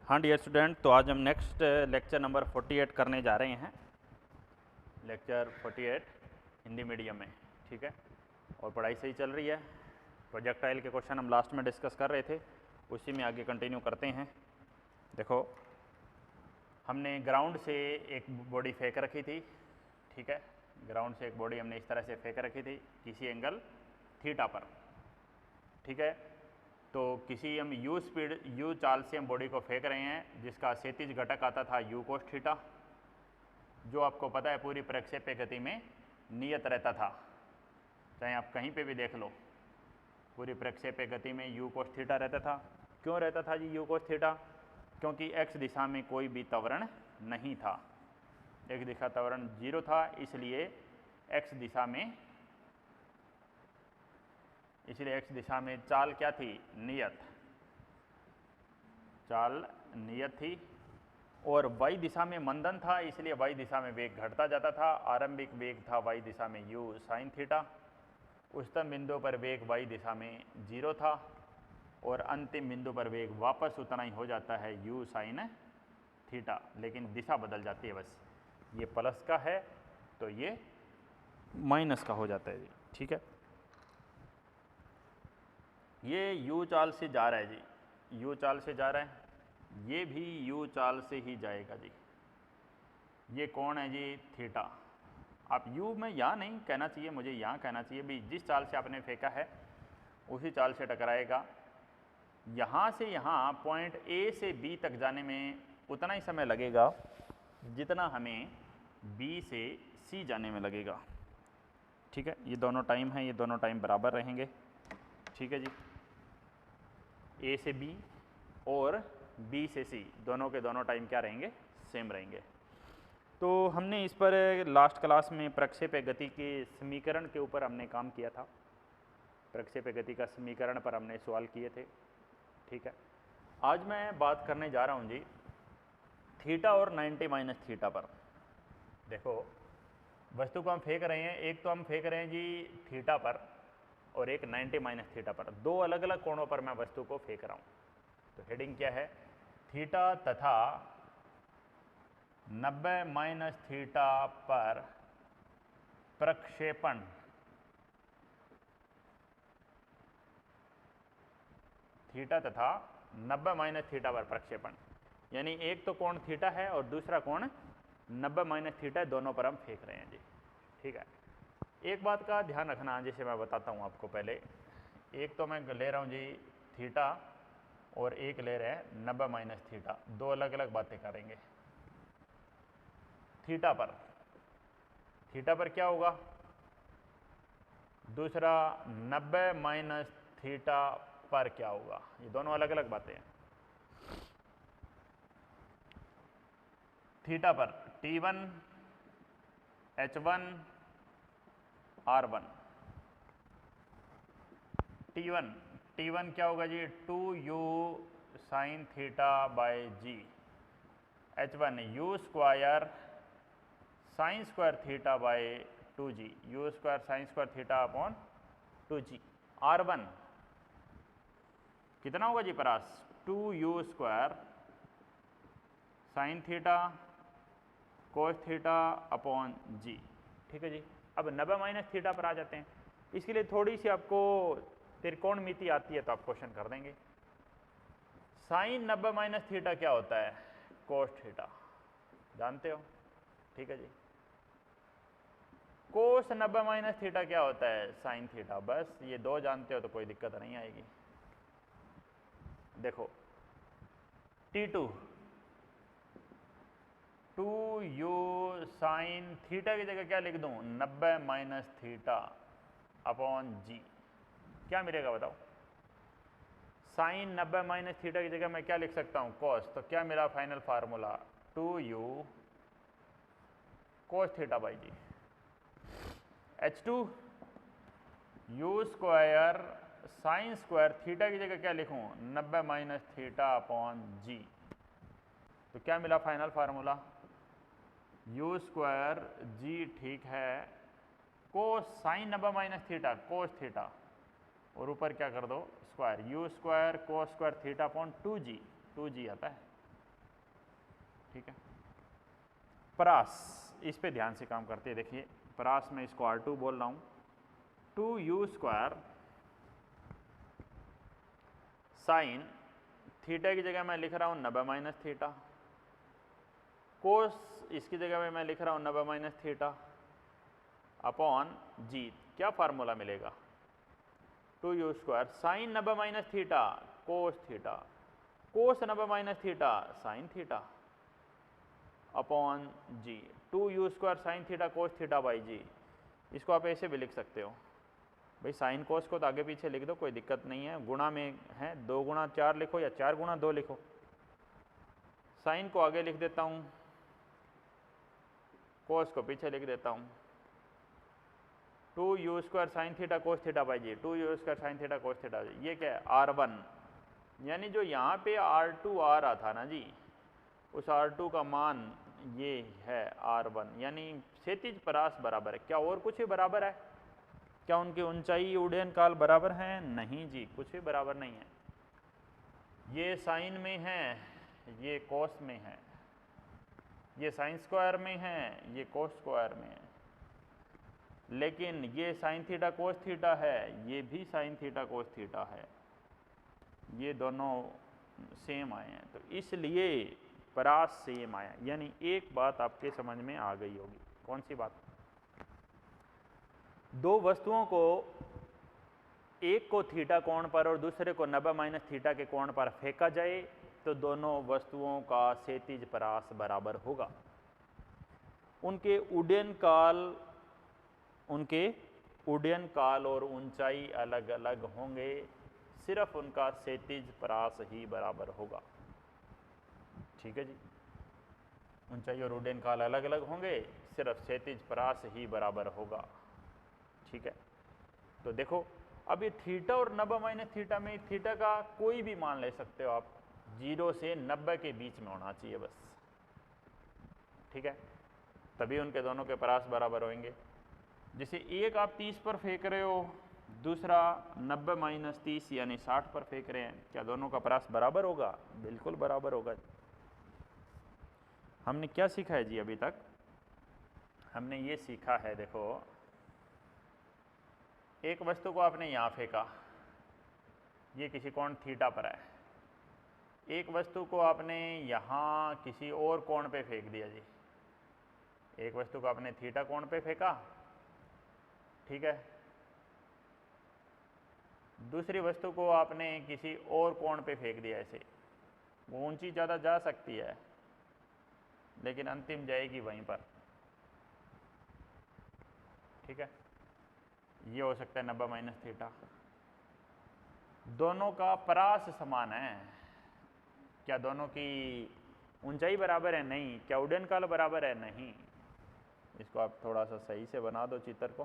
हाँ dear student, तो आज हम नेक्स्ट लेक्चर नंबर 48 करने जा रहे हैं। लेक्चर 48 हिंदी मीडियम में, ठीक है। और पढ़ाई सही चल रही है। प्रोजेक्टाइल के क्वेश्चन हम लास्ट में डिस्कस कर रहे थे, उसी में आगे कंटिन्यू करते हैं। देखो, हमने ग्राउंड से एक बॉडी फेंक रखी थी, ठीक है। ग्राउंड से एक बॉडी हमने इस तरह से फेंक रखी थी किसी एंगल थीटा पर, ठीक है। तो किसी हम u स्पीड u चाल से हम बॉडी को फेंक रहे हैं जिसका क्षैतिज घटक आता था u कोस थीटा, जो आपको पता है पूरी प्रक्षेप्य गति में नियत रहता था। चाहे आप कहीं पे भी देख लो, पूरी प्रक्षेप्य गति में u कोस थीटा रहता था। क्यों रहता था जी u कोस थीटा? क्योंकि x दिशा में कोई भी त्वरण नहीं था, x दिशा त्वरण 0 था, इसलिए x दिशा में चाल क्या थी? नियत। चाल नियत थी। और y दिशा में मंदन था, इसलिए y दिशा में वेग घटता जाता था। आरंभिक वेग था y दिशा में u साइन थीटा, उच्चतम बिंदु पर वेग y दिशा में 0 था, और अंतिम बिंदु पर वेग वापस उतना ही हो जाता है u साइन थीटा, लेकिन दिशा बदल जाती है। बस ये प्लस का है तो ये माइनस का हो जाता है जी, ठीक है। ये u चाल से जा रहा है जी, u चाल से जा रहा है, ये भी u चाल से ही जाएगा जी। ये कौन है जी? थीटा। आप u में यहाँ नहीं कहना चाहिए, मुझे यहाँ कहना चाहिए भी। जिस चाल से आपने फेंका है उसी चाल से टकराएगा। यहाँ से यहाँ पॉइंट A से B तक जाने में उतना ही समय लगेगा जितना हमें B से C जाने में लगेगा, ठीक है। ये दोनों टाइम हैं, ये दोनों टाइम बराबर रहेंगे, ठीक है जी। A से B और B से C दोनों के दोनों टाइम क्या रहेंगे? सेम रहेंगे। तो हमने इस पर लास्ट क्लास में प्रक्षेप्य गति के समीकरण के ऊपर हमने काम किया था। प्रक्षेप्य गति का समीकरण पर हमने सवाल किए थे, ठीक है। आज मैं बात करने जा रहा हूँ जी थीटा और 90 माइनस थीटा पर। देखो, वस्तु को हम फेंक रहे हैं, एक तो हम फेंक रहे हैं जी थीटा पर और एक 90 माइनस थीटा पर। दो अलग अलग कोणों पर मैं वस्तु को फेंक रहा हूँ। तो हेडिंग क्या है? थीटा तथा 90 माइनस थीटा पर प्रक्षेपण। थीटा तथा 90 माइनस थीटा पर प्रक्षेपण, यानी एक तो कोण थीटा है और दूसरा कोण 90 माइनस थीटा है, दोनों पर हम फेंक रहे हैं जी, ठीक है। एक बात का ध्यान रखना, जैसे मैं बताता हूँ आपको। पहले एक तो मैं ले रहा हूँ जी थीटा और एक ले रहे हैं 90 माइनस थीटा, दो अलग अलग बातें करेंगे। थीटा पर क्या होगा? दूसरा 90 माइनस थीटा पर क्या होगा? ये दोनों अलग अलग बातें हैं। थीटा पर T1 H1 R1। T1 क्या होगा जी? 2u साइन थीटा बाय जी। H1 u square sine square theta by 2g, u square sine square theta upon 2g। R1 कितना होगा जी परास? 2u square sine theta cos theta upon जी, ठीक है जी। अब 90 माइनस थीटा पर आ जाते हैं। इसके लिए थोड़ी सी आपको त्रिकोणमिति आती है तो आप क्वेश्चन कर देंगे। साइन 90 माइनस थीटा क्या होता है? कोस थीटा, जानते हो, ठीक है जी। कोस 90 माइनस थीटा क्या होता है? Sine theta. बस ये दो जानते हो तो कोई दिक्कत नहीं आएगी। देखो, T2 2u साइन थीटा की जगह क्या लिख दूं? 90 माइनस थीटा अपॉन जी। क्या मिलेगा बताओ? साइन 90 माइनस थीटा की जगह मैं क्या लिख सकता हूं? कॉस। तो क्या मेरा final formula? 2u cos theta by g. H2 u square sine square theta की जगह क्या लिखूं? 90 माइनस थीटा अपॉन जी। तो क्या मिला फाइनल फार्मूला? u स्क्वायर जी, ठीक है, कोस sign 90 minus theta cos theta, और ऊपर क्या कर दो? स्क्वायर, u स्क्वायर कोस square theta upon 2g। 2g आता है, ठीक है। परास, इस पे ध्यान से काम करते हैं। देखिए परास में इसको R2 बोल रहा हूँ, 2u² साइन थीटा की जगह मैं लिख रहा हूँ 90 माइनस थीटा, कोस इसकी जगह में मैं लिख रहा हूँ 90 माइनस थीटा अपॉन जी। क्या फार्मूला मिलेगा? 2u² sine 90 minus theta cos theta, cos 90 minus theta sine theta upon जी। 2u² sine theta cos theta by जी। इसको आप ऐसे भी लिख सकते हो भाई, साइन कोस को तो आगे पीछे लिख दो, कोई दिक्कत नहीं है। गुणा में है 2 गुणा 4 लिखो या 4 गुणा 2 लिखो। साइन को आगे लिख देता हूँ, कोस को पीछे लिख देता हूँ। 2u² sine theta cos theta by g, 2u² sine theta cos theta. ये क्या है? R1, यानी जो यहाँ पे R2 आ रहा था ना जी, उस R2 का मान ये है R1, यानी क्षैतिज परास बराबर है। क्या और कुछ ही बराबर है? क्या उनकी ऊंचाई उड्डयन काल बराबर है? नहीं जी, कुछ भी बराबर नहीं है। ये साइन में है, ये कोस में है, ये साइन स्क्वायर में है, ये कोस स्क्वायर में है। लेकिन ये साइन थीटा कोस थीटा है, ये भी साइन थीटा कोस थीटा है, ये दोनों सेम आए हैं, तो इसलिए परास सेम आया। यानी एक बात आपके समझ में आ गई होगी। कौन सी बात? दो वस्तुओं को, एक को थीटा कोण पर और दूसरे को 90 माइनस थीटा के कोण पर फेंका जाए तो दोनों वस्तुओं का क्षैतिज परास बराबर होगा। उनके उड्डयन काल और ऊंचाई अलग अलग होंगे, सिर्फ उनका क्षैतिज परास ही बराबर होगा। ठीक है जी, ऊंचाई और उड्डयन काल अलग अलग होंगे, सिर्फ क्षैतिज परास ही बराबर होगा। ठीक है, तो देखो अब ये थीटा और 90 माइनस थीटा में थीटा का कोई भी मान ले सकते हो आप, 0 से 90 के बीच में होना चाहिए बस। ठीक है, तभी उनके दोनों के परास बराबर होंगे। जैसे एक आप 30 पर फेंक रहे हो, दूसरा 90 माइनस 30 यानी 60 पर फेंक रहे हैं, क्या दोनों का परास बराबर होगा? बिल्कुल बराबर होगा। हमने क्या सीखा है जी अभी तक? हमने ये सीखा है, देखो एक वस्तु को आपने यहाँ फेंका, ये किसी कोण थीटा पर है। एक वस्तु को आपने यहाँ किसी और कोण पे फेंक दिया जी। एक वस्तु को आपने थीटा कोण पे फेंका, ठीक है, दूसरी वस्तु को आपने किसी और कोण पे फेंक दिया। ऐसे वो ऊंची ज़्यादा जा सकती है, लेकिन अंतिम जाएगी वहीं पर। ठीक है, ये हो सकता है 90 माइनस थीटा। दोनों का परास समान है। क्या दोनों की ऊंचाई बराबर है? नहीं। क्या उड्डयन काल बराबर है? नहीं। इसको आप थोड़ा सा सही से बना दो चित्र को,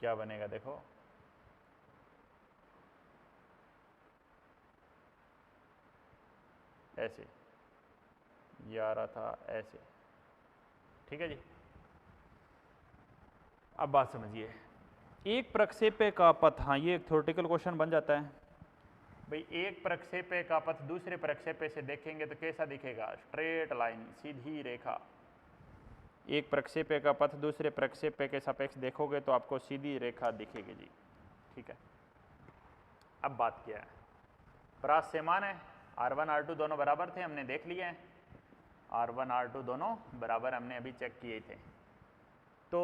क्या बनेगा देखो। ऐसे ये आ रहा था ऐसे। ठीक है जी, अब बात समझिए। एक प्रक्षेप्य का पथ, हाँ ये एक थ्योरेटिकल क्वेश्चन बन जाता है भाई। एक प्रक्षेप्य का पथ दूसरे प्रक्षेप्य से देखेंगे तो कैसा दिखेगा? स्ट्रेट लाइन, सीधी रेखा। एक प्रक्षेप्य का पथ दूसरे प्रक्षेप्य के सापेक्ष देखोगे तो आपको सीधी रेखा दिखेगी जी। ठीक है, अब बात क्या है? परास समान है, R1 R2 दोनों बराबर थे, हमने देख लिए हैं। R1 R2 दोनों बराबर हमने अभी चेक किए थे। तो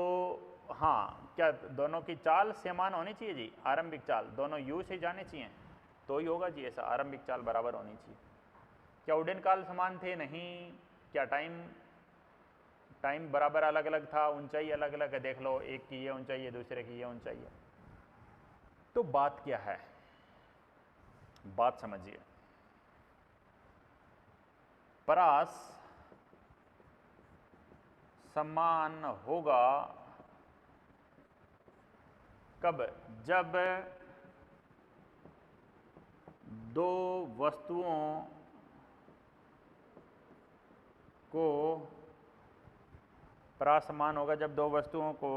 हाँ, क्या दोनों की चाल समान होनी चाहिए जी? आरंभिक चाल दोनों u से जाने चाहिए, तो ही होगा जी ऐसा। आरंभिक चाल बराबर होनी चाहिए। क्या उड्डयन काल समान थे? नहीं। क्या टाइम बराबर अलग अलग था? ऊंचाई अलग अलग है, देख लो, एक की ये ऊंचाई है, दूसरे की ये ऊंचाई है। तो बात क्या है? बात समझिए। परास समान होगा कब? जब दो वस्तुओं को, परास समान होगा जब दो वस्तुओं को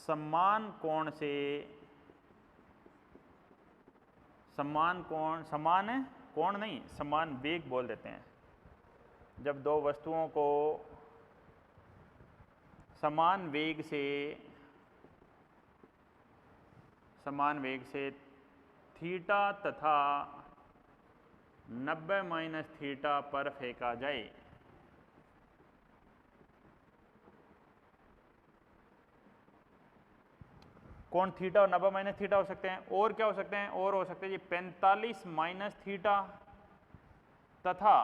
समान कोण कोण नहीं, समान वेग बोल देते हैं। जब दो वस्तुओं को समान वेग से थीटा तथा 90 माइनस थीटा पर फेंका जाए, कोण थीटा और 90 माइनस थीटा हो सकते हैं, और क्या हो सकते हैं, और हो सकते हैं जी 45 माइनस थीटा तथा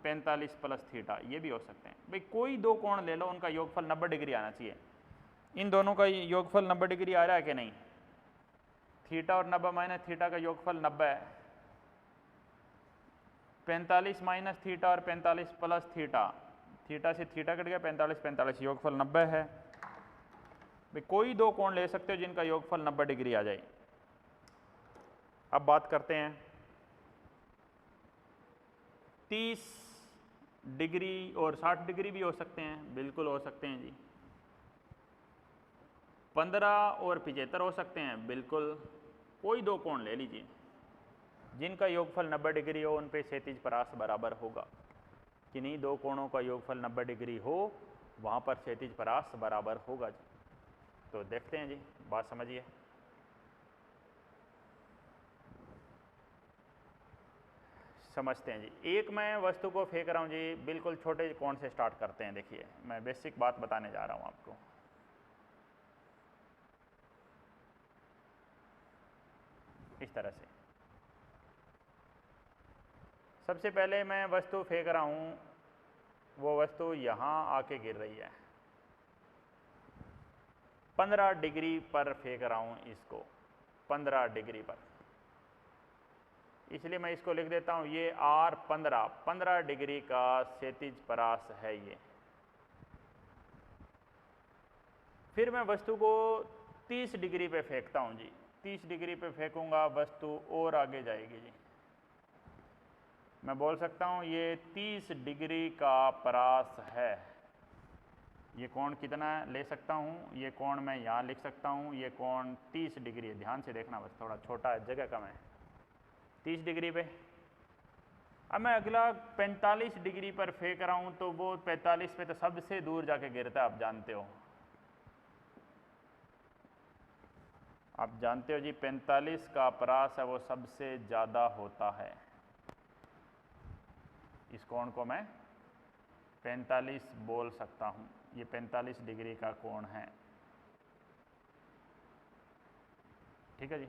45 प्लस थीटा, ये भी हो सकते हैं। भाई कोई दो कोण ले लो, उनका योगफल 90 डिग्री आना चाहिए। इन दोनों का योगफल 90 डिग्री आ रहा है कि नहीं? थीटा और 90 माइनस थीटा का योगफल 90 है। 45 माइनस थीटा और 45 प्लस थीटा, थीटा से थीटा कट गया, 45 45, योगफल 90 है। भाई कोई दो कोण ले सकते हो जिनका योगफल 90 डिग्री आ जाए। अब बात करते हैं 30 डिग्री और 60 डिग्री भी हो सकते हैं, बिल्कुल हो सकते हैं जी। 15 और 75 हो सकते हैं, बिल्कुल। कोई दो कोण ले लीजिए जिनका योगफल 90 डिग्री हो, उन पे क्षैतिज परास बराबर होगा। किन्हीं दो कोणों का योगफल 90 डिग्री हो, वहाँ पर क्षैतिज परास बराबर होगा जी। तो देखते हैं जी, बात समझिए। समझते हैं जी। एक मैं वस्तु को फेंक रहा हूँ जी, बिल्कुल छोटे कोण से स्टार्ट करते हैं। देखिए मैं बेसिक बात बताने जा रहा हूँ आपको। इस तरह से सबसे पहले मैं वस्तु फेंक रहा हूँ, वो वस्तु यहाँ आके गिर रही है। 15 डिग्री पर फेंक रहा हूँ इसको, 15 डिग्री पर, इसलिए मैं इसको लिख देता हूँ ये R15 डिग्री का क्षैतिज परास है ये। फिर मैं वस्तु को 30 डिग्री पे फेंकता हूँ जी। 30 डिग्री पे फेंकूंगा, वस्तु और आगे जाएगी जी। मैं बोल सकता हूँ ये 30 डिग्री का परास है। ये कोण कितना ले सकता हूँ, ये कोण मैं यहाँ लिख सकता हूँ, ये कोण 30 डिग्री है। ध्यान से देखना, बस थोड़ा छोटा है, जगह कम है। 30 डिग्री पे अब मैं अगला 45 डिग्री पर फेंक रहा हूँ, तो वो 45 पे तो सबसे दूर जाके गिरता है, आप जानते हो। आप जानते हो जी 45 का परास है वो सबसे ज़्यादा होता है। इस कोण को मैं 45 बोल सकता हूँ। ये 45 डिग्री का कोण है, ठीक है जी।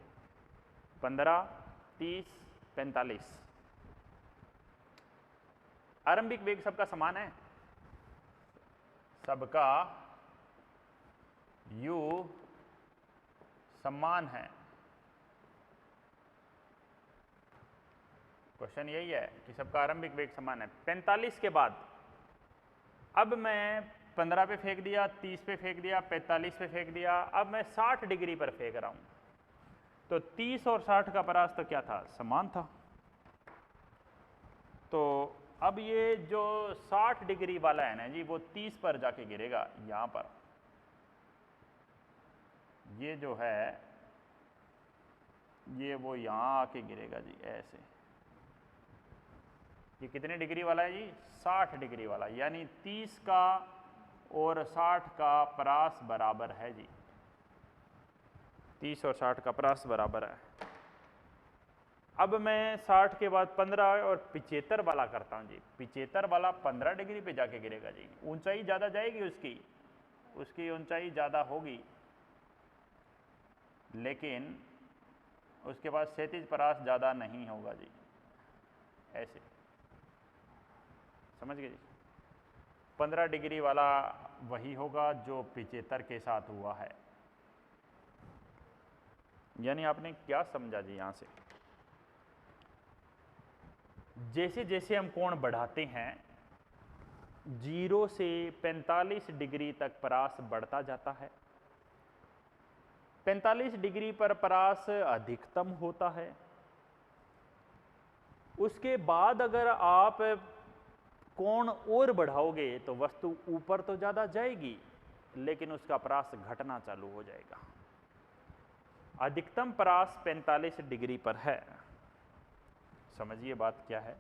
15, 30, 45। आरंभिक वेग सबका समान है, सबका u समान है। क्वेश्चन यही है कि सबका आरंभिक वेग समान है। 45 के बाद अब मैं 15 पे फेंक दिया, 30 पे फेंक दिया, 45 पे फेंक दिया, अब मैं 60 डिग्री पर फेंक रहा हूं। तो 30 और 60 का परास तो क्या था, समान था। तो अब ये जो 60 डिग्री वाला है ना जी, वो 30 पर जाके गिरेगा यहां पर। ये जो है ये वो यहां आके गिरेगा जी, ऐसे। ये कितने डिग्री वाला है जी, 60 डिग्री वाला, यानी 30 का और 60 का परास बराबर है जी। 30 और 60 का परास बराबर है। अब मैं 60 के बाद 15 और 75 वाला करता हूँ जी। 75 वाला 15 डिग्री पे जाके गिरेगा जी। ऊंचाई ज़्यादा जाएगी उसकी ऊंचाई ज़्यादा होगी, लेकिन उसके बाद क्षैतिज परास ज़्यादा नहीं होगा जी। ऐसे समझ गए जी। 15 डिग्री वाला वही होगा जो 75 के साथ हुआ है। यानी आपने क्या समझा जी यहाँ से, जैसे जैसे हम कोण बढ़ाते हैं 0 से 45 डिग्री तक परास बढ़ता जाता है। 45 डिग्री पर परास अधिकतम होता है। उसके बाद अगर आप कोण और बढ़ाओगे तो वस्तु ऊपर तो ज़्यादा जाएगी, लेकिन उसका परास घटना चालू हो जाएगा। अधिकतम परास 45 डिग्री पर है। समझिए बात क्या है।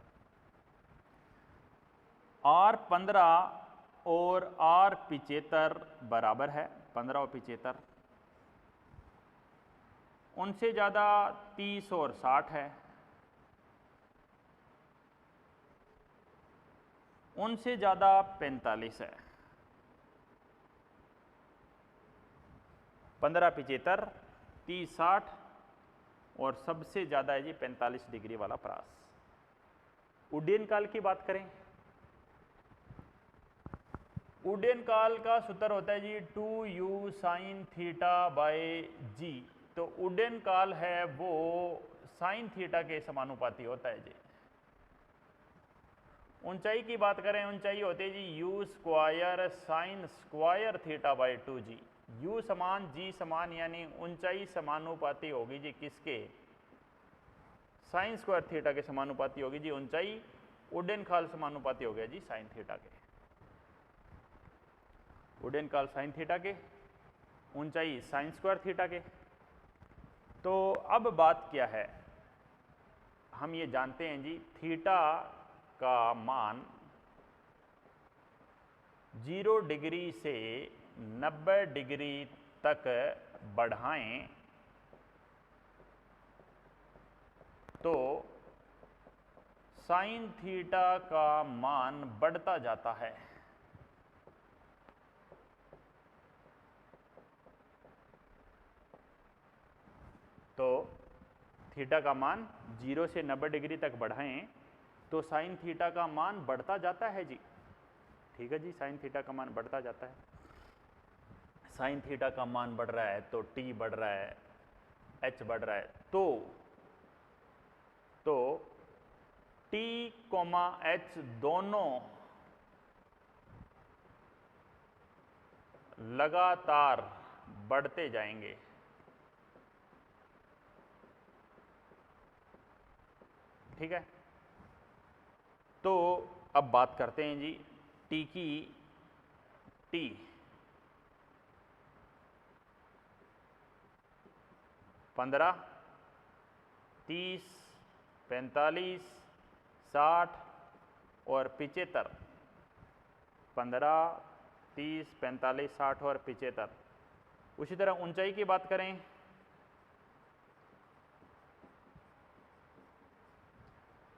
R15 और R75 बराबर है, 15 और 75, उनसे ज़्यादा 30 और 60 है, उनसे ज़्यादा 45 है। 15, 75, 30, 60 और सबसे ज़्यादा है जी 45 डिग्री वाला परास। उड्डयन काल की बात करें, उड्डयन काल का सूत्र होता है जी 2u साइन थीटा बाय जी। तो उड्डयन काल है वो साइन थीटा के समानुपाती होता है जी। ऊंचाई की बात करें, ऊंचाई होती है जी u square sine square theta by 2g। u समान g समान, यानी ऊंचाई समानुपाती होगी जी किसके, साइन स्क्वायर थीटा के समानुपाती होगी जी ऊंचाई। उड्डयन काल समानुपाती हो गया जी साइन थीटा के, उड्डयन काल साइन थीटा के, ऊंचाई साइन स्क्वायर थीटा के। तो अब बात क्या है, हम ये जानते हैं जी थीटा का मान 0 डिग्री से 90 डिग्री तक बढ़ाएं तो साइन थीटा का मान बढ़ता जाता है। तो थीटा का मान 0 से 90 डिग्री तक बढ़ाएं तो साइन थीटा का मान बढ़ता जाता है जी। ठीक है जी, साइन थीटा का मान बढ़ता जाता है। साइन थीटा का मान बढ़ रहा है तो t बढ़ रहा है, h बढ़ रहा है, तो t, h दोनों लगातार बढ़ते जाएंगे। ठीक है, तो अब बात करते हैं जी t की, t 15, 30, 45, 60 और 75, 15, 30, 45, 60 और 75। उसी तरह ऊंचाई की बात करें,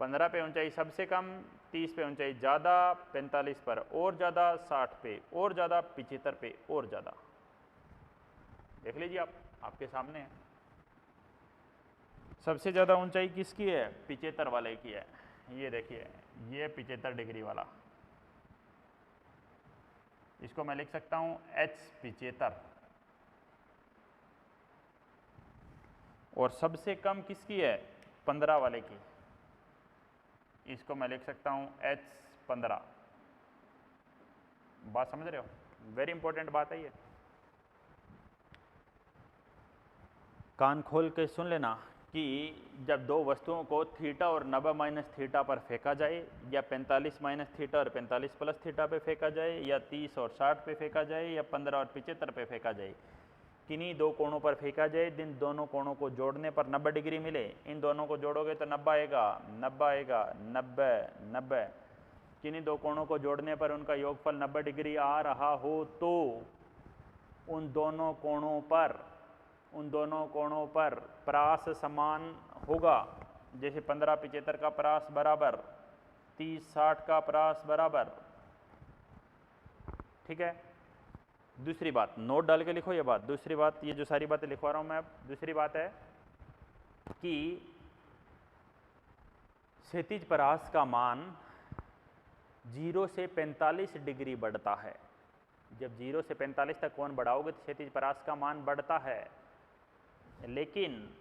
15 पे ऊंचाई सबसे कम, 30 पे ऊंचाई ज़्यादा, 45 पर और ज़्यादा, 60 पे और ज़्यादा, 75 पे और ज़्यादा। देख लीजिए आप, आपके सामने है। सबसे ज़्यादा ऊंचाई किसकी है, 75 वाले की है। ये देखिए, ये 75 डिग्री वाला, इसको मैं लिख सकता हूँ H75। और सबसे कम किसकी है, 15 वाले की, इसको मैं लिख सकता हूँ H15। बात समझ रहे हो, वेरी इंपॉर्टेंट बात है ये, कान खोल के सुन लेना कि जब दो वस्तुओं को थीटा और 90 माइनस थीटा पर फेंका जाए, या 45 माइनस थीटा और 45 प्लस थीटा पे फेंका जाए, या 30 और 60 पे फेंका जाए, या 15 और 75 पे फेंका जाए, किन्हीं दो कोणों पर फेंका जाए, इन दोनों कोणों को जोड़ने पर 90 डिग्री मिले, इन दोनों को जोड़ोगे तो 90 आएगा, 90 आएगा, 90, 90। किन्हीं दो कोणों को जोड़ने पर उनका योगफल 90 डिग्री आ रहा हो तो उन दोनों कोणों पर परास समान होगा। जैसे 15, 75 का परास बराबर 30, 60 का परास बराबर। ठीक है, दूसरी बात नोट डाल के लिखो ये बात। दूसरी बात, ये जो सारी बातें लिखवा रहा हूं मैं अब, दूसरी बात है कि क्षैतिज परास का मान 0 से 45 डिग्री बढ़ता है। जब 0 से 45 तक कोण बढ़ाओगे तो क्षैतिज परास का मान बढ़ता है, लेकिन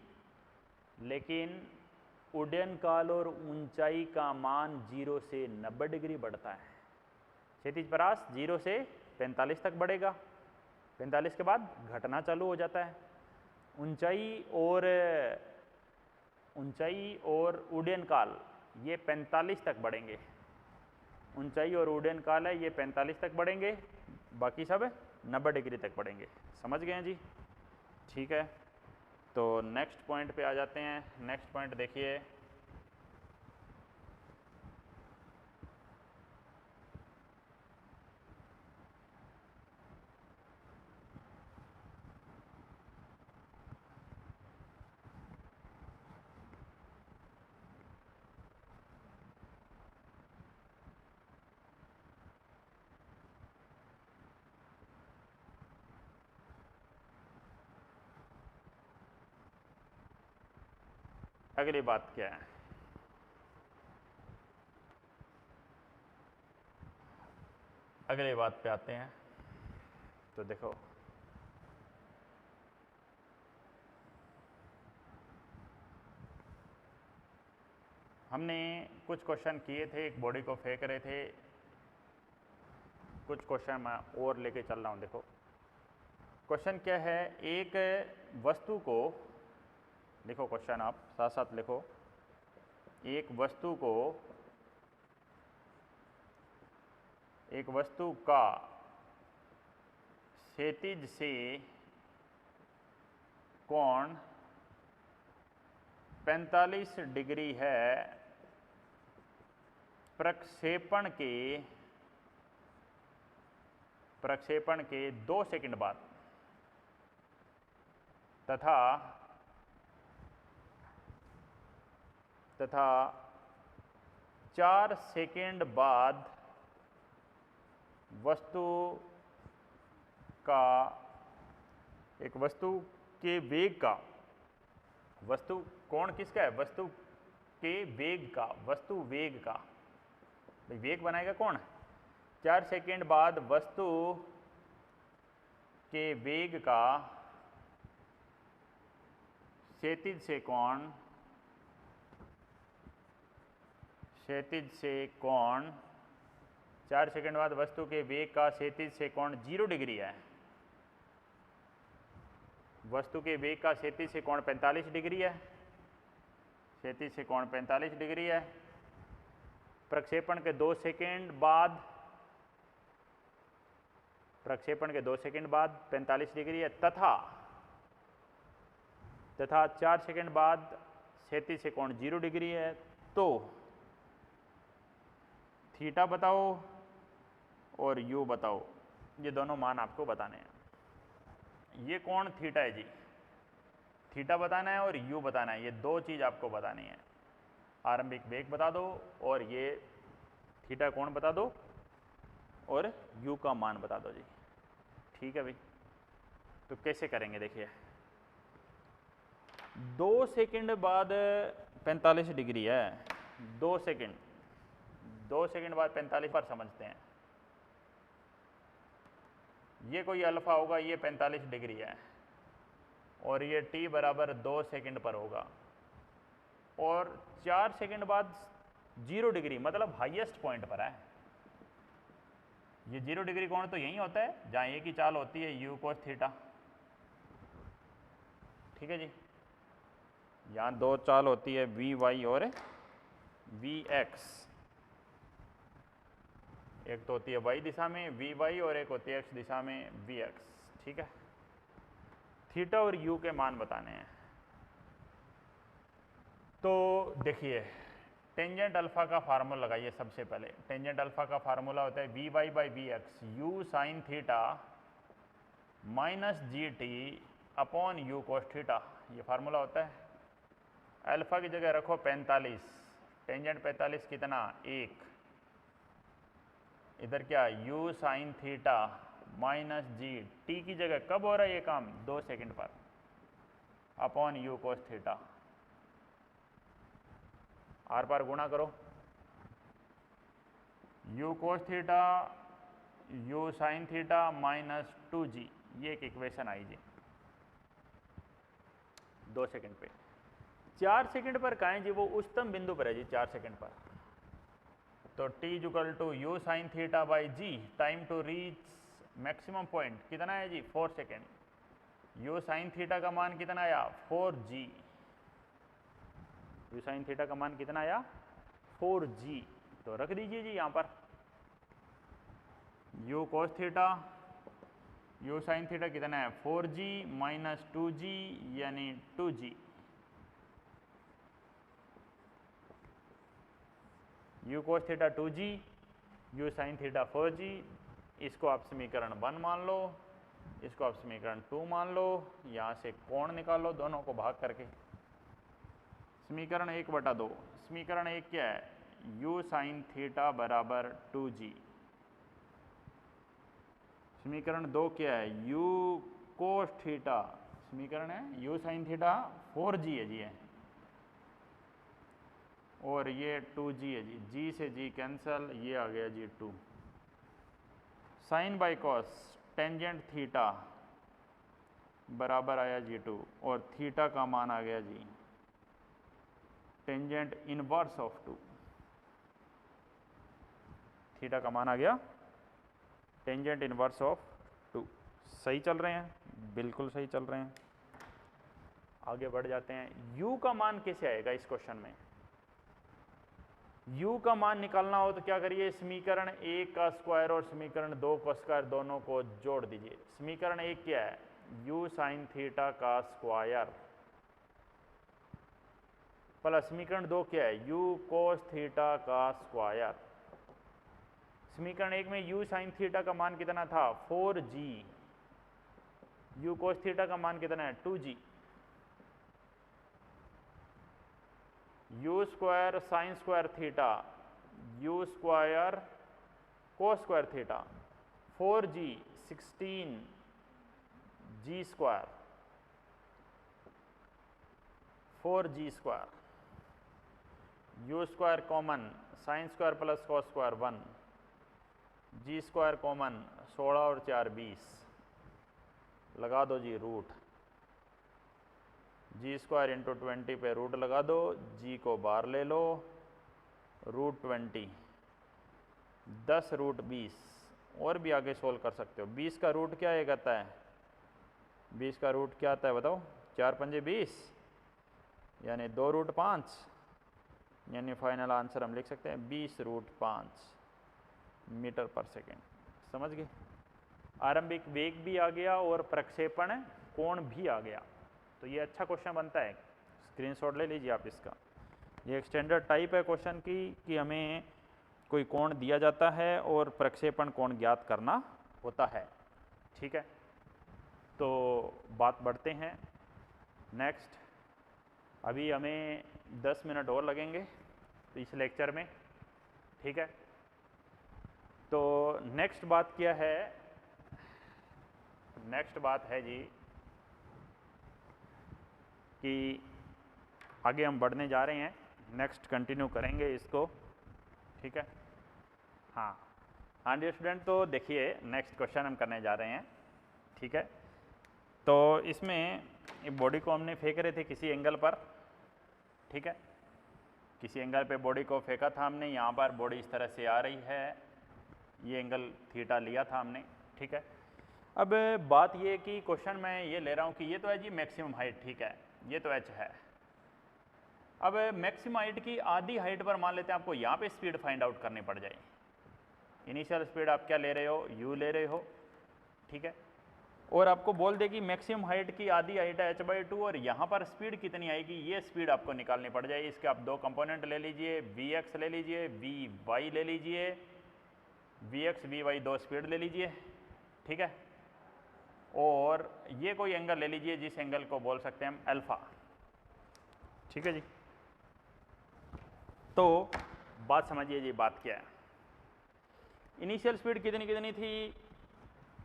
उड्डयन काल और ऊंचाई का मान 0 से 90 डिग्री बढ़ता है। क्षैतिज परास 0 से 45 तक बढ़ेगा, 45 के बाद घटना चालू हो जाता है। ऊंचाई और उड्डयन काल ये 45 तक बढ़ेंगे। ऊंचाई और उड्डयन काल है ये 45 तक बढ़ेंगे, बाकी सब 90 डिग्री तक बढ़ेंगे। समझ गए हैं जी? ठीक है, तो नेक्स्ट पॉइंट पे आ जाते हैं। नेक्स्ट पॉइंट देखिए, अगली बात क्या है, अगली बात पे आते हैं। तो देखो हमने कुछ क्वेश्चन किए थे, एक बॉडी को फेंक रहे थे, कुछ क्वेश्चन मैं और लेके चल रहा हूँ। देखो क्वेश्चन क्या है, एक वस्तु को, लिखो क्वेश्चन आप साथ साथ लिखो, एक वस्तु का क्षैतिज से कोण 45 डिग्री है प्रक्षेपण के 2 सेकंड बाद तथा 4 सेकंड बाद वस्तु के वेग का, वस्तु कोण किसका है, वस्तु के वेग का, वस्तु वेग का, भाई वेग बनाएगा कौन, 4 सेकंड बाद वस्तु के वेग का क्षैतिज से कोण 4 सेकंड बाद वस्तु के वेग का क्षैतिज से कोण 0 डिग्री है। वस्तु के वेग का क्षैतिज से कोण 45 डिग्री है, क्षैतिज से कोण 45 डिग्री है। प्रक्षेपण के 2 सेकंड बाद, प्रक्षेपण के 2 सेकंड बाद 45 डिग्री है, तथा 4 सेकंड बाद क्षैतिज से कोण 0 डिग्री है। तो थीटा बताओ और यू बताओ, ये दोनों मान आपको बताने हैं। ये कोण थीटा है जी, थीटा बताना है और यू बताना है, ये 2 चीज़ आपको बतानी है। आरंभिक वेग बता दो और ये थीटा कोण बता दो और यू का मान बता दो जी। ठीक है भाई, तो कैसे करेंगे देखिए, 2 सेकंड बाद 45 डिग्री है, 2 सेकंड बाद 45 पर समझते हैं। ये कोई अल्फा होगा, ये 45 डिग्री है और ये t बराबर 2 सेकंड पर होगा, और 4 सेकंड बाद 0 डिग्री मतलब हाईएस्ट पॉइंट पर है। ये 0 डिग्री कोण तो यही होता है जहाँ ए की चाल होती है u cos थीटा। ठीक है जी, यहाँ 2 चाल होती है vy और vx, एक तो होती है y दिशा में vy और एक होती है x दिशा में vx। ठीक है, थीटा और u के मान बताने हैं। तो देखिए टेंजेंट अल्फा का फार्मूला लगाइए। सबसे पहले टेंजेंट अल्फा का फार्मूला होता है vy by v x u sine theta minus g t upon u cos theta, ये फार्मूला होता है। अल्फा की जगह रखो 45, टेंजेंट 45 कितना 1, इधर क्या u sign theta minus g T की जगह कब हो रहा है ये काम 2 सेकंड पर, अपॉन यू कोस थीटा, आर पार गुणा करो, u cos theta u sine theta minus 2g, ये एक इक्वेशन आई जी 2 सेकंड पे। 4 सेकंड पर कहाँ है जी, वो उच्चतम बिंदु पर है जी 4 सेकंड पर। तो t equal to u sine theta by g, time to reach maximum point कितना है जी 4 सेकेंड। यू साइन थीटा का मान कितना आया 4g, यू साइन थीटा का मान कितना आया 4g, तो रख दीजिए जी यहाँ पर you cos theta u sine theta कितना है 4g माइनस 2g यानी 2g, you cos theta 2g you sine theta 4g, इसको आप समीकरण 1 मान लो, इसको आप समीकरण 2 मान लो, यहाँ से कोण निकालो दोनों को भाग करके। समीकरण 1/2, समीकरण 1 क्या है यू साइन थीटा बराबर 2g, समीकरण 2 क्या है यू कोस थीटा, समीकरण है यू साइन थीटा 4g है जी है, और ये 2g है जी, g से g कैंसल, ये आ गया जी 2। Sine by cos tangent theta बराबर आया जी 2 और थीटा का मान आ गया जी टेंजेंट इनवर्स ऑफ 2। थीटा का मान आ गया टेंजेंट इनवर्स ऑफ 2। सही चल रहे हैं, बिल्कुल सही चल रहे हैं। आगे बढ़ जाते हैं। u का मान कैसे आएगा इस क्वेश्चन में? u का मान निकालना हो तो क्या करिए, समीकरण 1 का स्क्वायर और समीकरण 2 का स्क्वायर दोनों को जोड़ दीजिए। समीकरण 1 क्या है? u साइन थीटा का स्क्वायर प्लस समीकरण 2 क्या है? u कोस थीटा का स्क्वायर। समीकरण 1 में u साइन थीटा का मान कितना था? 4g। u कोस थीटा का मान कितना है? 2g। u square sine square theta, u square कोस square theta, 4g 16 g square, 4g square. u square common, sine square plus cos square 1, g square common 16 और 4 20, लगा दो जी रूट, जी square into 20 पे root लगा दो, जी को बाहर ले लो, रूट 20, 10 रूट 20, और भी आगे सोल्व कर सकते हो। 20 का रूट क्या एक आता है? 20 का रूट क्या आता है बताओ? 4 पंजे 20 यानी 2 रूट 5, यानी फाइनल आंसर हम लिख सकते हैं 20 रूट 5 मीटर पर सेकेंड। समझ गए? आरंभिक वेग भी आ गया और प्रक्षेपण कोण भी आ गया, तो ये अच्छा क्वेश्चन बनता है। स्क्रीनशॉट ले लीजिए आप इसका। ये एक स्टैंडर्ड टाइप है क्वेश्चन की कि हमें कोई कोण दिया जाता है और प्रक्षेपण कोण ज्ञात करना होता है। ठीक है, तो बात बढ़ते हैं नेक्स्ट। अभी हमें 10 मिनट और लगेंगे इस लेक्चर में। ठीक है, तो नेक्स्ट बात क्या है? नेक्स्ट बात है जी कि आगे हम बढ़ने जा रहे हैं, नेक्स्ट कंटिन्यू करेंगे इसको। ठीक है, हाँ डियर स्टूडेंट, तो देखिए नेक्स्ट क्वेश्चन हम करने जा रहे हैं। ठीक है, तो इसमें बॉडी को हमने फेंक रहे थे किसी एंगल पर। ठीक है, किसी एंगल पे बॉडी को फेंका था हमने, यहाँ पर बॉडी इस तरह से आ रही है, ये एंगल थीटा लिया था हमने। ठीक है, अब बात ये कि क्वेश्चन में ये ले रहा हूँ कि ये तो है जी मैक्सिमम हाइट, ठीक है, ये तो h है। अब मैक्सिमम हाइट की आधी हाइट पर मान लेते हैं आपको यहाँ पे स्पीड फाइंड आउट करनी पड़ जाए। इनिशियल स्पीड आप क्या ले रहे हो? u ले रहे हो। ठीक है, और आपको बोल दे कि मैक्सिमम हाइट की आधी हाइट है h/2 और यहाँ पर स्पीड कितनी आएगी, ये स्पीड आपको निकालनी पड़ जाए। इसके आप दो कंपोनेंट ले लीजिए, vx ले लीजिए, vy ले लीजिए, vx vy दो स्पीड ले लीजिए। ठीक है, और ये कोई एंगल ले लीजिए जिस एंगल को बोल सकते हैं हम अल्फा। ठीक है जी, तो बात समझिए जी, बात क्या है। इनिशियल स्पीड कितनी कितनी थी?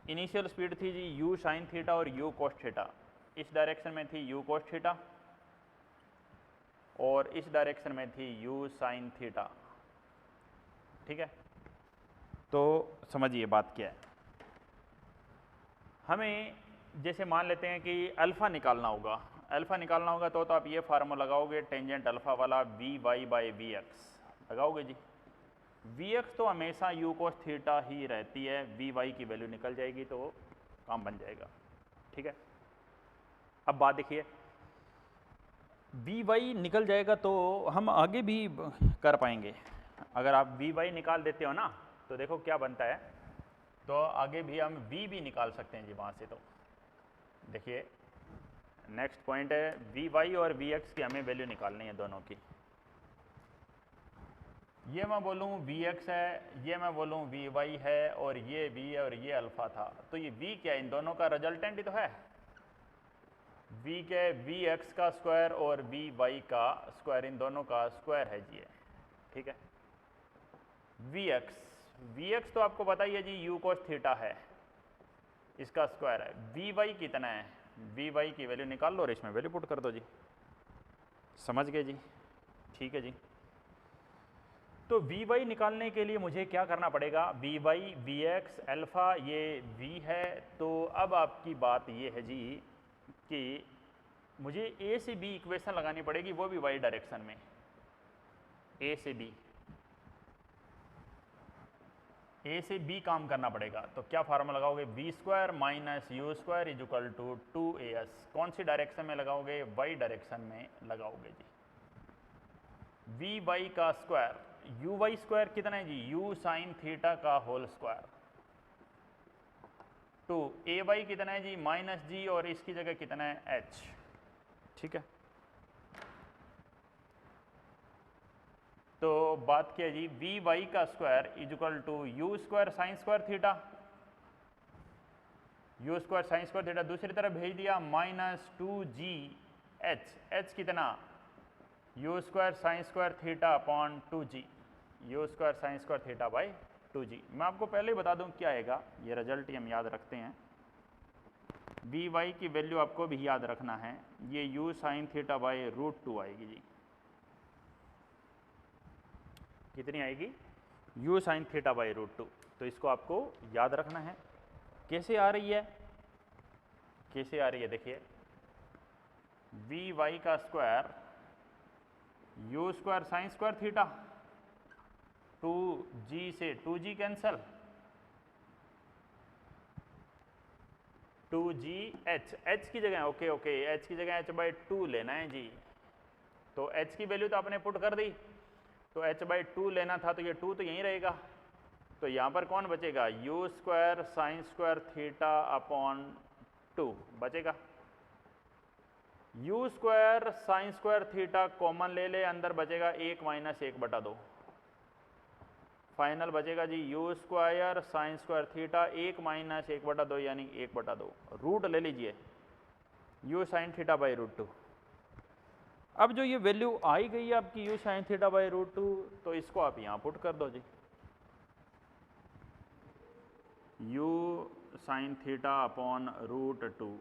इनिशियल स्पीड थी जी u साइन थीटा और u कोस थीटा। इस डायरेक्शन में थी u कोस थीटा और इस डायरेक्शन में थी u साइन थीटा। ठीक है, तो समझिए बात क्या है। हमें जैसे मान लेते हैं कि अल्फ़ा निकालना होगा, अल्फ़ा निकालना होगा तो आप ये फार्मूला लगाओगे टेंजेंट अल्फ़ा वाला, vy/vx लगाओगे जी। vx तो हमेशा u कोस थीटा ही रहती है, vy की वैल्यू निकल जाएगी तो काम बन जाएगा। ठीक है, अब बात देखिए, vy निकल जाएगा तो हम आगे भी कर पाएंगे। अगर आप vy निकाल देते हो ना तो देखो क्या बनता है, तो आगे भी हम v भी निकाल सकते हैं जी वहाँ से। तो देखिए नेक्स्ट पॉइंट है vy और vx की हमें वैल्यू निकालनी है दोनों की। ये मैं बोलूँ vx है, ये मैं बोलूँ vy है, और ये v है और ये अल्फ़ा था, तो ये v क्या है? इन दोनों का रिजल्टेंट ही तो है। v क्या है? vx का स्क्वायर और vy का स्क्वायर, इन दोनों का स्क्वायर है जी। ठीक है, vx तो आपको पता ही है जी u कोस थीटा है, इसका स्क्वायर है। vy कितना है? vy की वैल्यू निकाल लो और इसमें वैल्यू पुट कर दो जी। समझ गए जी? ठीक है जी, तो वी वाई निकालने के लिए मुझे क्या करना पड़ेगा, v y v x alpha ये वी है। तो अब आपकी बात ये है जी कि मुझे ए से बी इक्वेशन लगानी पड़ेगी, वो भी वाई डायरेक्शन में। ए से बी, ए से बी काम करना पड़ेगा। तो क्या फार्मूला लगाओगे, v square minus u square is equal to 2as। कौन सी डायरेक्शन में लगाओगे, वाई डायरेक्शन में लगाओगे जी। वी वाई का स्क्वायर, यू वाई स्क्वायर कितना है जी, यू साइन थीटा का whole square, two a y कितना है जी, माइनस जी, और इसकी जगह कितना है एच। ठीक है, तो बात क्या है जी, वी वाई का square is equal to u square sine square theta, u square sine square theta दूसरी तरफ भेज दिया, माइनस 2g एच, एच कितना, u square sine square theta upon 2g, u square sine square theta by 2g। मैं आपको पहले ही बता दूं क्या आएगा, ये रिजल्ट ही हम याद रखते हैं। वी वाई की वैल्यू आपको भी याद रखना है, ये यू साइन थीटा बाई √2 आएगी जी। कितनी आएगी, यू साइन थीटा बाई √2। तो इसको आपको याद रखना है। कैसे आ रही है, कैसे आ रही है, देखिए वी वाई का square you square sine square theta, 2g से 2g cancel, 2g h, h की जगह ओके ओके h की जगह h/2 लेना है जी। तो h की वैल्यू तो आपने पुट कर दी, तो h/2 लेना था, तो ये 2 तो यहीं रहेगा। तो यहाँ पर कौन बचेगा, u square sine square theta upon 2 बचेगा। U square sine square theta common ले ले, अंदर बचेगा 1 माइनस 1/2, फाइनल बचेगा जी u square sine square theta 1 minus 1/2 यानी 1/2, रूट ले लीजिए यू साइन थीटा बाई √2। अब जो ये वैल्यू आई गई है आपकी यू साइन थीटा बाई √2, तो इसको आप यहाँ पुट कर दो जी, यू साइन थीटा अपॉन √2,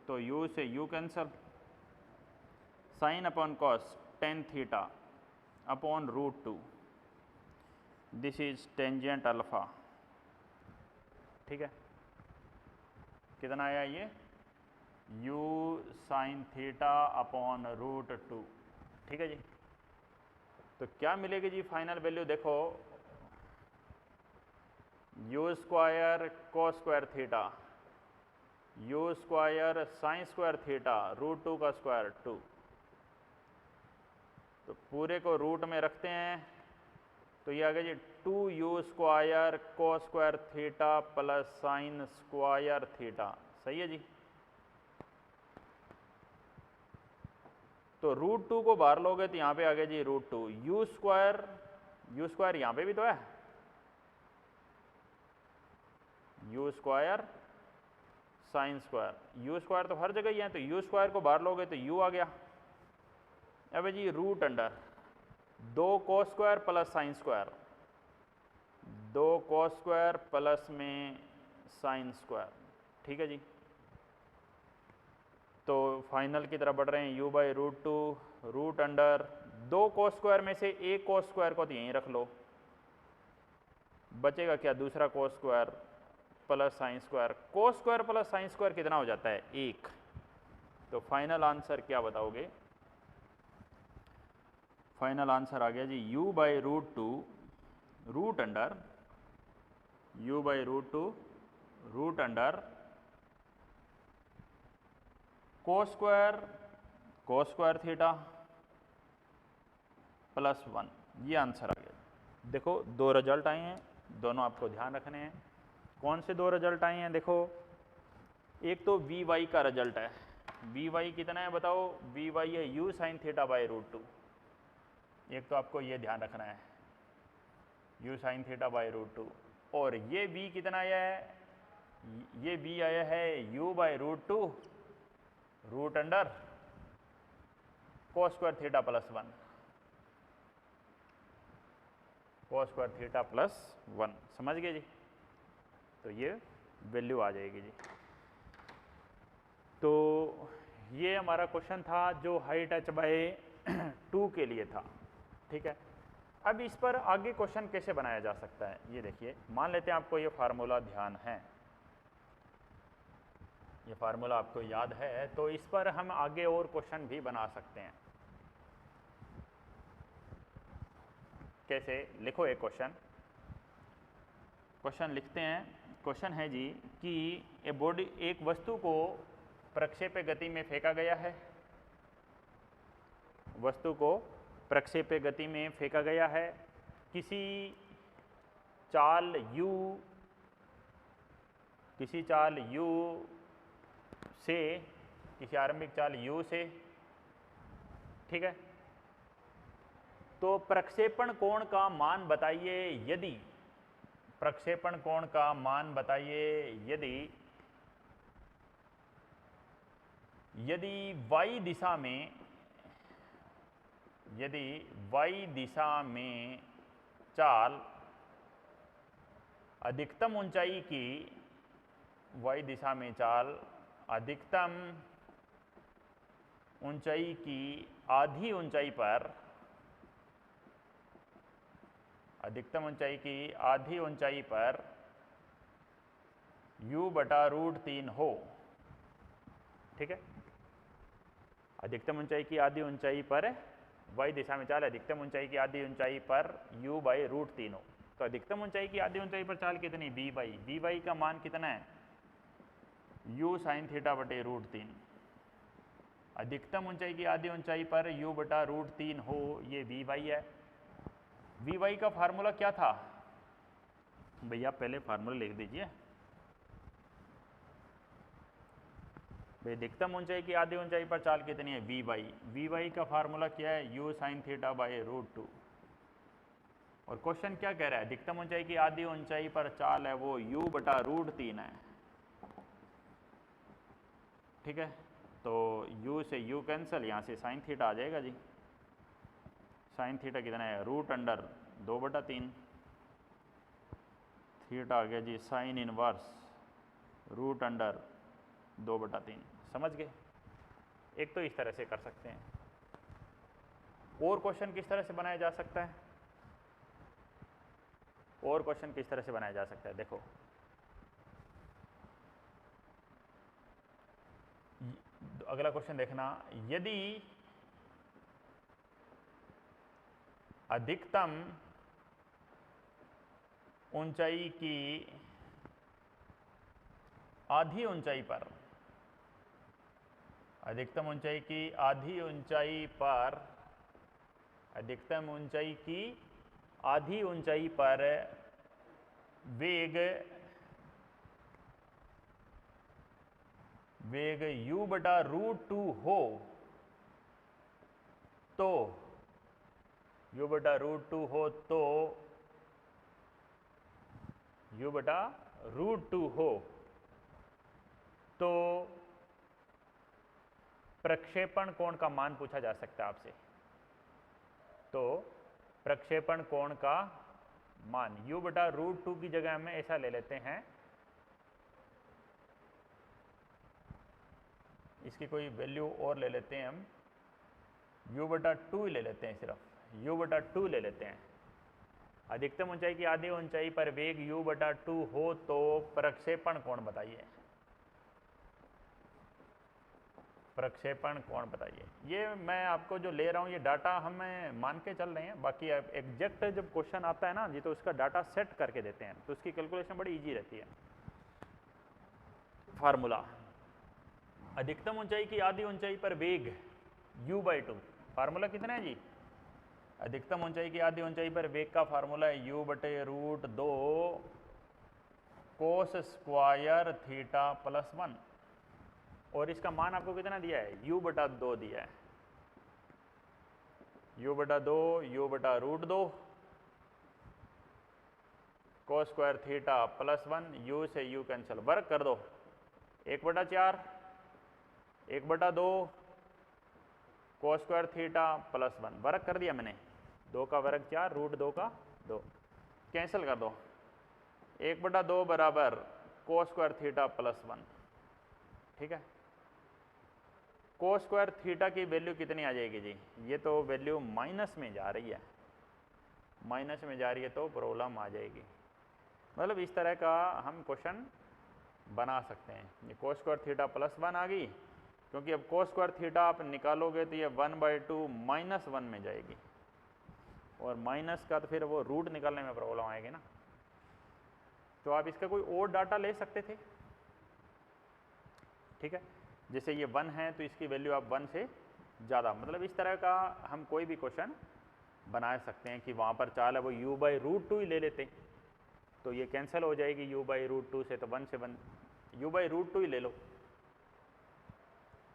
तो u से u cancel, sine upon cos tan theta upon √2, this is tangent alpha. ठीक है, कितना आया ये, u साइन थीटा अपॉन √2। ठीक है जी, तो क्या मिलेगी जी फाइनल वैल्यू, देखो you square cos square theta, u square sine square theta √2 का स्क्वायर 2, तो पूरे को रूट में रखते हैं, तो ये आ गया जी 2u स्क्वायर कोस square theta plus sine square theta. सही है जी, तो √2 को बाहर लोगे तो यहाँ पे आ गया जी √2, यू स्क्वायर यहाँ पे भी तो है, you square sine square, you square तो हर जगह ही है, तो यू स्क्वायर को बाहर लोगे तो यू आ गया। अब जी root under 2 cos square plus sine square, 2 cos square plus में साइन स्क्वायर। ठीक है जी, तो फाइनल की तरफ बढ़ रहे हैं, u by √2 root under 2 cos square में से एक कोस स्क्वायर को तो यहीं रख लो, बचेगा क्या, दूसरा कोस स्क्वायर प्लस साइन स्क्वायर, कोस स्क्वायर प्लस साइन स्क्वायर कितना हो जाता है, 1। तो फाइनल आंसर क्या बताओगे, फाइनल आंसर आ गया जी u by √2 root under, u by √2 root under cos square theta plus 1, ये आंसर आ गया। देखो दो रिजल्ट आए हैं, दोनों आपको ध्यान रखने हैं। कौन से दो रिजल्ट आए हैं, देखो एक तो वी वाई का रिजल्ट है, वी वाई कितना है बताओ, वी वाई है यू साइन थीटा बाई √2, एक तो आपको ये ध्यान रखना है यू साइन थीटा बाई √2, और ये v कितना आया है, ये v आया है u by √2 root under cos square theta plus 1, cos square theta plus 1, समझ गए जी। तो ये वैल्यू आ जाएगी जी। तो ये हमारा क्वेश्चन था जो हाइट h/2 के लिए था। ठीक है, अब इस पर आगे क्वेश्चन कैसे बनाया जा सकता है, ये देखिए, मान लेते हैं आपको ये फार्मूला ध्यान है, ये फार्मूला आपको याद है, तो इस पर हम आगे और क्वेश्चन भी बना सकते हैं। कैसे? लिखो एक क्वेश्चन, क्वेश्चन लिखते हैं। क्वेश्चन है जी कि एक वस्तु को प्रक्षेप्य गति में फेंका गया है, वस्तु को प्रक्षेप्य गति में फेंका गया है किसी चाल u से, किसी आरंभिक चाल u से, ठीक है। तो प्रक्षेपण कोण का मान बताइए यदि, प्रक्षेपण कोण का मान बताइए यदि y दिशा में, यदि y दिशा में चाल अधिकतम ऊंचाई की, y दिशा में चाल अधिकतम ऊंचाई की आधी ऊंचाई पर, अधिकतम ऊंचाई की आधी ऊंचाई पर u/√3 हो, ठीक है। अधिकतम ऊंचाई की आधी ऊंचाई पर y दिशा में चाल अधिकतम ऊंचाई की आधी ऊंचाई पर u/√3 हो। तो अधिकतम ऊंचाई की आधी ऊंचाई पर चाल कितनी? vy का मान कितना है? u sin θ/√3। अधिकतम ऊंचाई की आधी ऊंचाई पर u/√3 हो, ये vy है। vy का फार्मूला क्या था भैया? पहले फार्मूला लिख दीजिए। भाई अधिकतम ऊंचाई की आधी ऊंचाई पर चाल कितनी है? vy का फार्मूला क्या है? u sin θ/√2। और क्वेश्चन क्या कह रहा है? अधिकतम ऊंचाई की आधी ऊंचाई पर चाल है वो u/√3 है, ठीक है। तो u से u कैंसिल, यहाँ से sin थीटा आ जाएगा जी। sin थीटा कितना है? √2/3। थीटा आ गया जी sin इनवर्स √2/3। समझ गए? एक तो इस तरह से कर सकते हैं। और क्वेश्चन किस तरह से बनाया जा सकता है? और क्वेश्चन किस तरह से बनाया जा सकता है? देखो, अगला क्वेश्चन देखना, यदि अधिकतम ऊंचाई की आधी ऊंचाई पर, अधिकतम ऊंचाई की आधी ऊंचाई पर, अधिकतम ऊंचाई की आधी ऊंचाई पर वेग u/√2 हो, तो u/√2 हो, तो u/√2 हो तो प्रक्षेपण कोण का मान पूछा जा सकता है आपसे। तो प्रक्षेपण कोण का मान u/√2 की जगह में ऐसा ले लेते हैं, इसकी कोई वैल्यू और ले लेते हैं हम, u/2 ले लेते हैं, सिर्फ u/2 ले लेते हैं। अधिकतम ऊंचाई की आधी ऊंचाई पर वेग u/2 हो तो प्रक्षेपण कोण बताइए, प्रक्षेपण कोण बताइए। ये मैं आपको जो ले रहा हूँ ये डाटा हमें मान के चल रहे हैं, बाकी एग्जैक्ट जब क्वेश्चन आता है ना जी तो उसका डाटा सेट करके देते हैं, तो उसकी कैलकुलेशन बड़ी इजी रहती है। फार्मूला, अधिकतम ऊंचाई की आधी ऊंचाई पर वेग u/2, फार्मूला कितना है जी? अधिकतम ऊंचाई की आधी ऊंचाई पर वेग का फार्मूला है u/√2 cos square theta plus 1, और इसका मान आपको कितना दिया है? u/2 दिया है, u/2 cos square theta plus 1, u से u कैंसिल, वर्क कर दो, 1/4 1/2 cos square theta plus 1, work कर दिया मैंने, 2 का वर्ग 4, √2 का 2, कैंसिल कर दो, 1/2 बराबर cos स्क्वायर थीटा प्लस 1, ठीक है। cos स्क्वायर थीटा की वैल्यू कितनी आ जाएगी जी? ये तो वैल्यू माइनस में जा रही है, माइनस में जा रही है तो प्रॉब्लम आ जाएगी। मतलब इस तरह का हम क्वेश्चन बना सकते हैं। ये cos स्क्वायर थीटा प्लस 1 आ गई, क्योंकि अब cos स्क्वायर थीटा आप निकालोगे तो ये 1/2 माइनस 1 में जाएगी, और माइनस का तो फिर वो रूट निकालने में प्रॉब्लम आएगी ना। तो आप इसका कोई और डाटा ले सकते थे, ठीक है। जैसे ये 1 है तो इसकी वैल्यू आप 1 से ज़्यादा, मतलब इस तरह का हम कोई भी क्वेश्चन बना सकते हैं कि वहाँ पर चाल है वो u/√2 ही ले लेते, तो ये कैंसिल हो जाएगी u/√2 से, तो 1 से 1 u/√2 ही ले लो।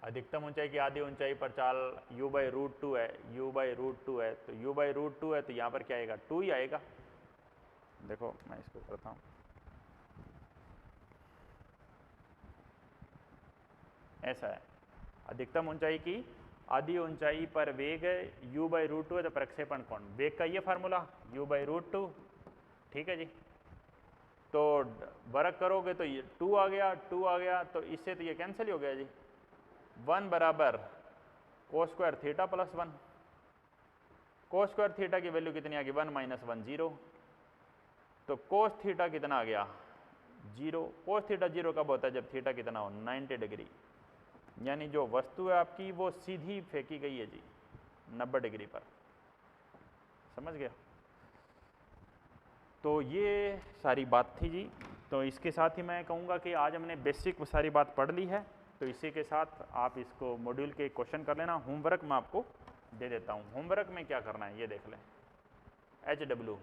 अधिकतम ऊंचाई की आधी ऊंचाई पर चाल u/√2 है, u/√2 है, तो u/√2 है तो यहाँ पर क्या आएगा, 2 ही आएगा। देखो मैं इसको करता हूँ, ऐसा है। अधिकतम ऊंचाई की आधी ऊंचाई पर वेग u/√2 है, तो प्रक्षेपण कोण, वेग का ये फार्मूला u/√2, ठीक है जी। तो वर्क करोगे तो ये 2 आ गया, 2 आ गया, तो इससे तो ये कैंसिल ही हो गया जी। 1 बराबर cos square theta plus 1, cos square theta की वैल्यू कितनी आ गई, 1 - 1 0, तो cos थीटा कितना आ गया, 0। cos थीटा 0 कब होता है, जब थीटा कितना हो, 90 डिग्री, यानी जो वस्तु है आपकी वो सीधी फेंकी गई है जी 90 डिग्री पर, समझ गया। तो ये सारी बात थी जी। तो इसके साथ ही मैं कहूँगा कि आज हमने बेसिक सारी बात पढ़ ली है, तो इसी के साथ आप इसको मॉड्यूल के क्वेश्चन कर लेना। होमवर्क मैं आपको दे देता हूँ। होमवर्क में क्या करना है ये देख लें। HW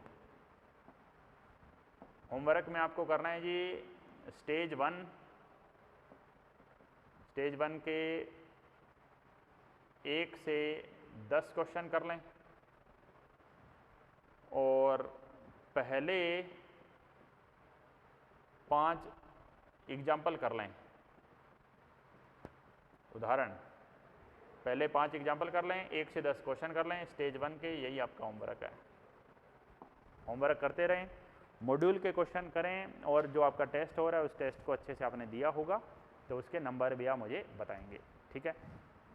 होमवर्क में आपको करना है जी स्टेज 1 के 1 से 10 क्वेश्चन कर लें, और पहले 5 एग्जाम्पल कर लें, उदाहरण। पहले 5 एग्जाम्पल कर लें, 1 से 10 क्वेश्चन कर लें स्टेज 1 के, यही आपका होमवर्क है। होमवर्क करते रहें, मॉड्यूल के क्वेश्चन करें, और जो आपका टेस्ट हो रहा है उस टेस्ट को अच्छे से आपने दिया होगा तो उसके नंबर भी आप मुझे बताएंगे, ठीक है।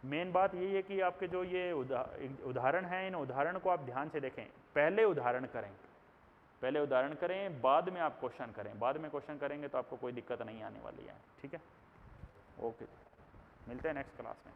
मेन बात यही है कि आपके जो ये उदाहरण हैं, इन उदाहरण को आप ध्यान से देखें। पहले उदाहरण करें, बाद में आप क्वेश्चन करें। बाद में क्वेश्चन करेंगे तो आपको कोई दिक्कत नहीं आने वाली है, ठीक है। ओके, मिलते हैं नेक्स्ट क्लास में।